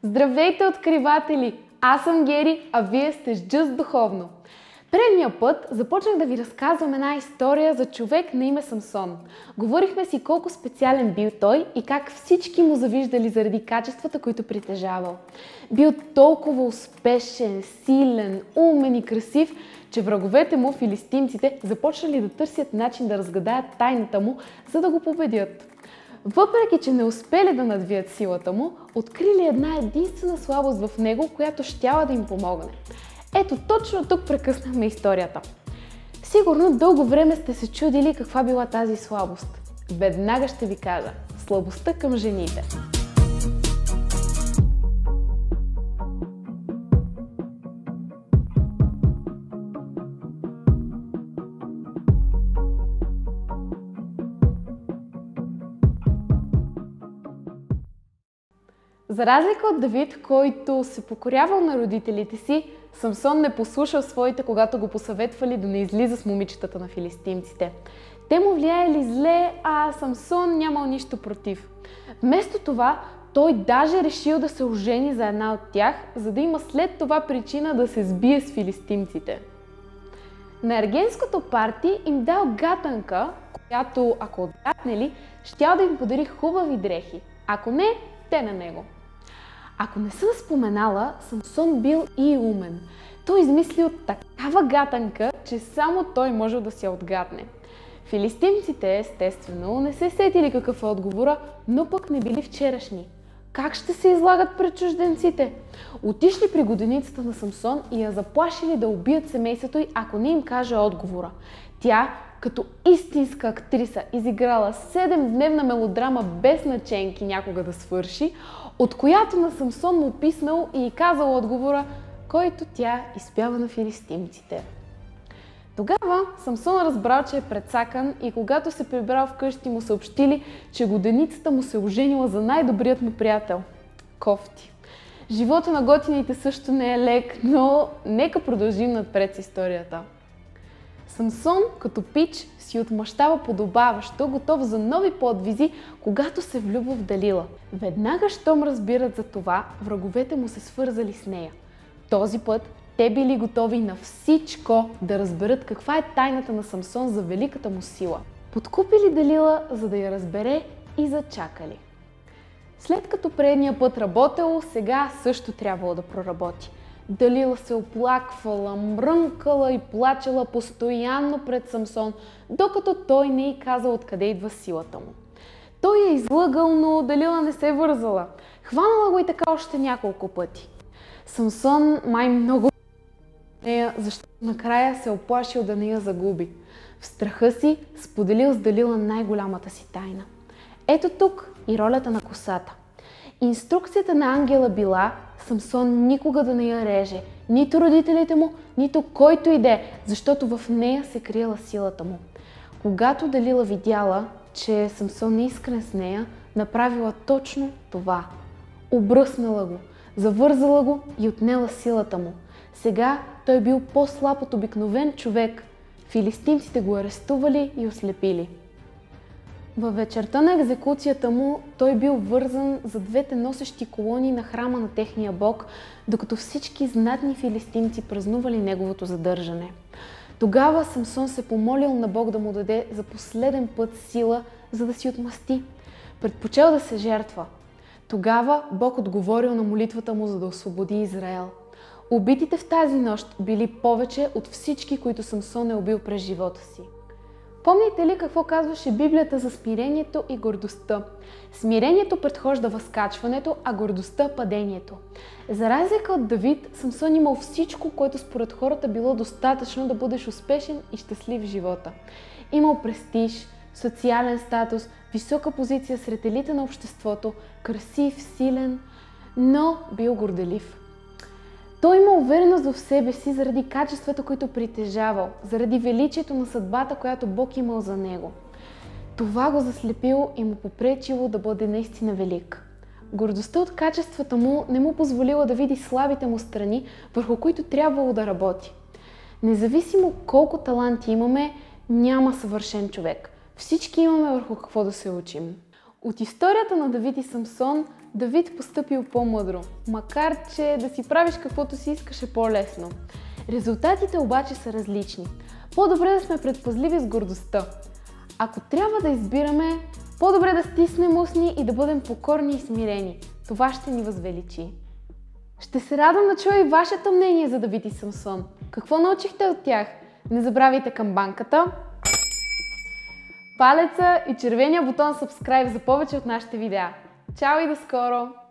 Здравейте, откриватели! Аз съм Гери, а вие сте с Just Духовно. Предния път започнах да ви разказвам една история за човек на име Самсон. Говорихме си колко специален бил той и как всички му завиждали заради качествата, които притежавал. Бил толкова успешен, силен, умен и красив, че враговете му, филистимците, започнали да търсят начин да разгадаят тайната му, за да го победят. Въпреки че не успели да надвият силата му, открили една единствена слабост в него, която щяла да им помогне. Ето точно тук прекъснахме историята. Сигурно дълго време сте се чудили каква била тази слабост. Веднага ще ви кажа. Слабостта към жените. За разлика от Давид, който се покорявал на родителите си, Самсон не послушал своите, когато го посъветвали да не излиза с момичетата на филистимците. Те му влияели зле, а Самсон нямал нищо против. Вместо това, той даже решил да се ожени за една от тях, за да има след това причина да се сбие с филистимците. На ергенското парти им дал гатанка, която, ако отгатнели, щял да им подари хубави дрехи. Ако не, те на него. Ако не съм споменала, Самсон бил и умен. Той измислил такава гатанка, че само той можел да си я отгатне. Филистимците, естествено, не се сетили какъв е отговора, но пък не били вчерашни. Как ще се излагат пред чужденците? Отишли при годеницата на Самсон и я заплашили да убият семейството й, ако не им каже отговора. Тя, като истинска актриса, изиграла 7-дневна мелодрама без наченки някога да свърши, от която на Самсон му писнал и казал отговора, който тя изпява на филистимците. Тогава Самсон разбрал, че е прецакан и когато се прибрал вкъщи, му съобщили, че годеницата му се оженила за най-добрият му приятел. Кофти. Живота на готините също не е лек, но нека продължим напред с историята. Самсон, като пич, си отмъщава подобаващо, готов за нови подвизи, когато се влюбва в Далила. Веднага, щом разбират за това, враговете му се свързали с нея. Този път те били готови на всичко да разберат каква е тайната на Самсон за великата му сила. Подкупили Далила, за да я разбере, и зачакали. След като предния път работело, сега също трябвало да проработи. Далила се оплаквала, мрънкала и плачела постоянно пред Самсон, докато той не й казал откъде идва силата му. Той я излъгал, но Далила не се вързала. Хванала го и така още няколко пъти. Самсон май много нея, защото накрая се оплашил да не я загуби. В страха си споделил с Далила най-голямата си тайна. Ето тук и ролята на косата. Инструкцията на ангела била Самсон никога да не я реже, нито родителите му, нито който иде, защото в нея се криела силата му. Когато Далила видяла, че Самсон не е искрен с нея, направила точно това. Обръснала го, завързала го и отнела силата му. Сега той бил по-слаб от обикновен човек. Филистимците го арестували и ослепили. Във вечерта на екзекуцията му той бил вързан за двете носещи колони на храма на техния бог, докато всички знатни филистимци празнували неговото задържане. Тогава Самсон се помолил на Бог да му даде за последен път сила, за да си отмъсти. Предпочел да се жертва. Тогава Бог отговорил на молитвата му, за да освободи Израел. Убитите в тази нощ били повече от всички, които Самсон е убил през живота си. Помните ли какво казваше Библията за смирението и гордостта? Смирението предхожда възкачването, а гордостта – падението. За разлика от Давид, Самсон имал всичко, което според хората било достатъчно да бъдеш успешен и щастлив в живота. Имал престиж, социален статус, висока позиция сред елита на обществото, красив, силен, но бил горделив. Той има увереност в себе си заради качествата, които притежавал, заради величието на съдбата, която Бог имал за него. Това го заслепило и му попречило да бъде наистина велик. Гордостта от качествата му не му позволила да види слабите му страни, върху които трябвало да работи. Независимо колко таланти имаме, няма съвършен човек. Всички имаме върху какво да се учим. От историята на Давид и Самсон Давид постъпил по-мъдро, макар че да си правиш каквото си искаш е по-лесно. Резултатите обаче са различни. По-добре да сме предпазливи с гордостта. Ако трябва да избираме, по-добре да стиснем устни и да бъдем покорни и смирени. Това ще ни възвеличи. Ще се радвам да чуя и вашето мнение за Давид и Самсон. Какво научихте от тях? Не забравяйте камбанката, палеца и червения бутон subscribe за повече от нашите видеа. Чао и до скоро!